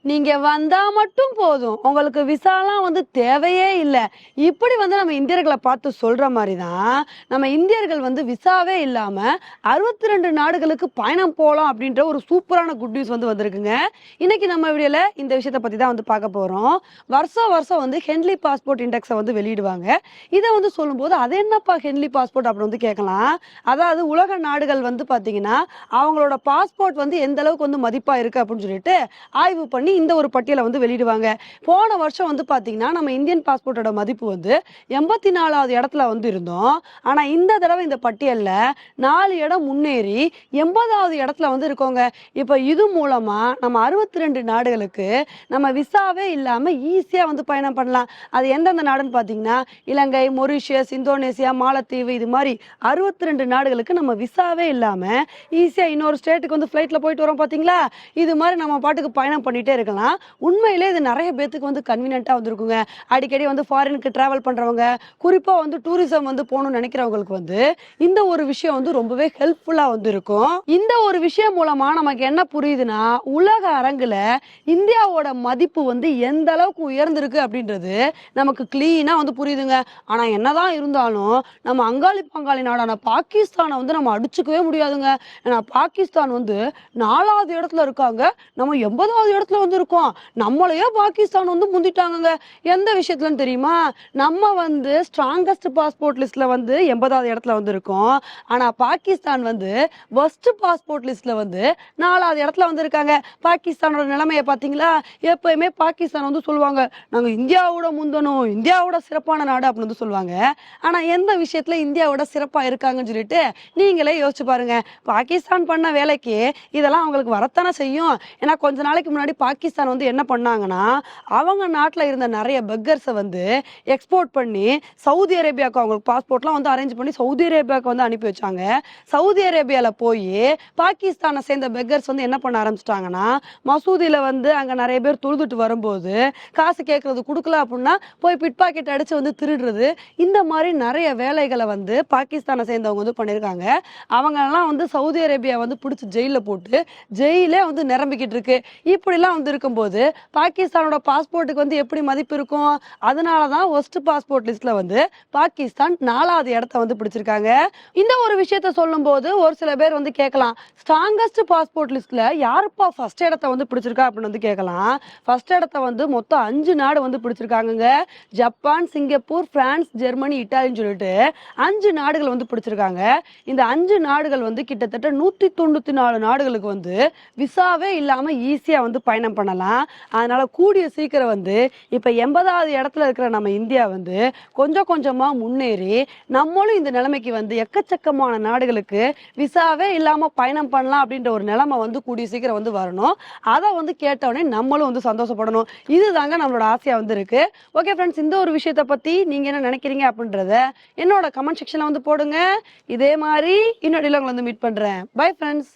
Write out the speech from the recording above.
நீங்க வந்தா மட்டும் போதும். உங்களுக்கு விசாலாம் தேவையே இல்ல. இப்படி நம்ம இந்தியர்கள பார்த்து சொல்ற மாரி தான், நம்ம இந்தியர்கள் விசாவே இல்லாம 62 நாடுகளுக்கு பயணம் போலாம் அப்படின்ற ஒரு சூப்பரான குட் நியூஸ் வந்திருக்குங்க. இன்னைக்கு நம்ம வீடியோல இந்த விஷயத்த பத்தி தான் பார்க்க போறோம். வருஷம் வருஷம் ஹென்லி பாஸ்போர்ட் இண்டெக்ஸ வெளியிடுவாங்க. இத சொல்லும்போது, "அது என்னப்பா ஹென்லி பாஸ்போர்ட்?" அப்படின்னு கேட்கலாம். அதாவது உலக நாடுகள் பார்த்தீங்கன்னா, அவங்களோட பாஸ்போர்ட் எந்த அளவுக்கு மதிப்பா இருக்கு அப்படின்னு சொல்லிட்டு ஆய்வு பண்ணி இந்த ஒரு பட்டியலை வெளியிடுவாங்க. போன வருஷம் பாத்தீங்கன்னா நம்ம இந்தியன் பாஸ்போர்ட்டோட மதிப்பு 84வது இடத்துல இருந்தோம். ஆனா இந்த தடவை இந்த பட்டியல்ல 4 இடம் முன்னேறி 80வது இடத்துல இருக்கோங்க. இப்ப இது மூலமா நம்ம 62 நாடுகளுக்கு நம்ம விசாவே இல்லாம ஈஸியா பயணம் பண்ணலாம். அது எந்தெந்த நாடுன்னு பாத்தீங்கன்னா, இலங்கை, மொரீஷியஸ், இந்தோனேசியா, மாலத்தீவு, இது மாதிரி 62 நாடுகளுக்கு நம்ம விசாவே இல்லாம ஈஸியா இன்னொரு ஸ்டேட்டுக்கு ஃபிளைட்ல போயிட்டு வரோம் பாத்தீங்களா? இது மாதிரி நம்ம பாட்டுக்கு பயணம் பண்ணிட்டே இருக்கலாம். உண்மையிலே இது நிறைய பேத்துக்கு கன்வீனியன்ட்டா இருக்குங்க. அடிக்கடி ஃபாரினுக்கு டிராவல் பண்றவங்க, குறிப்பா டூரிசம் போகணும்னு நினைக்கிறவங்களுக்கு இந்த ஒரு விஷயம் ரொம்பவே ஹெல்ப்ஃபுல்லா இருக்கும். இந்த ஒரு விஷயம் மூலமா நமக்கு என்ன புரியுதுன்னா, உலக அரங்குல இந்தியாவோட மதிப்பு எந்த அளவுக்கு உயர்ந்திருக்கு அப்படின்றது நமக்கு கிளீனா புரியுதுங்க. ஆனா என்னதான் இருந்தாலும் நம்ம அங்காளி பங்காளி நாடான பாகிஸ்தானை நம்ம அடிச்சுக்கவே முடியாதுங்க. ஏன்னா பாகிஸ்தான் 4வது இடத்துல இருக்காங்க. நம்ம 80வது இடத்துல இருக்கோம். நம்மளையே பாகிஸ்தான் முந்திட்டாங்க. எந்த விஷயத்துலன்னு தெரியுமா? நம்ம ஸ்ட்ராங்கஸ்ட் பாஸ்போர்ட் லிஸ்ட்ல 80வது இடத்துல இருக்கோம். ஆனா பாகிஸ்தான் வர்ஸ்ட் பாஸ்போர்ட் லிஸ்ட்ல 4வது இடத்துல இருக்காங்க. பாகிஸ்தானோட நிலைமையை பாத்தீங்களா? எப்பயுமே பாகிஸ்தான் சொல்லுவாங்க, நாங்க இந்தியாவோட முந்தணும், இந்தியாவோட சிறப்பான நாடு அப்படின்னு சொல்லுவாங்க. ஆனா எந்த விஷயத்துல இந்தியாவோட சிறப்பா இருக்காங்கன்னு சொல்லிட்டு நீங்களே யோசிச்சு பாருங்க. பாகிஸ்தான் பண்ண வேலைக்கு இதெல்லாம் அவங்களுக்கு வரத்தானே செய்யும். ஏன்னா கொஞ்ச நாளைக்கு முன்னாடி பாகிஸ்தான் என்ன பண்ணாங்கன்னா, அவங்க நாட்டுல இருந்த நிறைய பெக்கர்ஸை எக்ஸ்போர்ட் பண்ணி சவுதி அரேபியாவுக்கு அவங்களுக்கு பாஸ்போர்ட்லாம் அரேஞ்ச் பண்ணி சவுதி அரேபியாவுக்கு அனுப்பி வச்சாங்க. சவுதி அரேபியால போய் பாகிஸ்தானை சேர்ந்த பெக்கர்ஸ் என்ன பண்ண ஆரம்பிச்சிட்டாங்கன்னா, மசூதியில அங்க நிறைய பேர் தொழுதுட்டு வரும்போது காசு கேட்கறது கொடுக்கல அப்படின்னா போய் பிட் பாக்கெட் அடிச்சு திருடுறது, இந்த மாதிரி நிறைய வேலைகளை பாகிஸ்தானை சேர்ந்தவங்க பண்ணியிருக்காங்க. அவங்க எல்லாம் சவுதி அரேபியா பிடிச்சி ஜெயில போட்டு ஜெயிலே நிரம்பிக்கிட்டு இருக்கு. இப்படிலாம் இருக்கும்போது பாகிஸ்தானோட பாஸ்போர்ட்டுக்கு எப்படி மதிப்பு இருக்கும்? அதனாலதான் ஒஸ்ட் பாஸ்போர்ட் லிஸ்ட்ல பாகிஸ்தான் 4வது இடத்த பிடிச்சிருக்காங்க. இந்த ஒரு விஷயத்த சொல்லும் போது ஒரு சில பேர் கேட்கலாம், ஸ்ட்ராங்கஸ்ட் பாஸ்போர்ட் லிஸ்ட்ல யாருப்பா ஃபர்ஸ்ட் இடத்த பிடிச்சிருக்கா அப்படின்னு கேட்கலாம். ஃபர்ஸ்ட் இடத்த மொத்தம் 5 நாடு பிடிச்சிருக்காங்க. ஜப்பான், சிங்கப்பூர், பிரான்ஸ், ஜெர்மனி, இட்டாலின்னு சொல்லிட்டு 5 நாடுகள் பிடிச்சிருக்காங்க. இந்த 5 நாடுகள் கிட்டத்தட்ட 194 நாடுகளுக்கு விசாவே இல்லாம ஈஸியா பயணம் பண்ணலாம். அதனால கூடிய சீக்கிரம் இப்ப 80வது இடத்துல இருக்கிற நம்ம இந்தியா கொஞ்சம் கொஞ்சமா முன்னேறி நம்மளும் இந்த நிலைமைக்கு எக்கச்சக்கமான நாடுகளுக்கு விசாவே இல்லாம பயணம் பண்ணலாம் அப்படின்ற ஒரு நிலைமை கூடிய சீக்கிரம் வரணும். அதை கேட்டவுடனே நம்மளும் சந்தோஷப்படணும். இதுதாங்க நம்மளோட ஆசையா இருக்கு. ஓகே ஃப்ரெண்ட்ஸ், இந்த ஒரு விஷயத்தை பத்தி நீங்க என்ன நினைக்கிறீங்க அப்படின்றத என்னோட கமெண்ட் செக்ஷன்ல போடுங்க. இதே மாதிரி இன்னொரு உங்களை மீட் பண்றேன். Bye friends.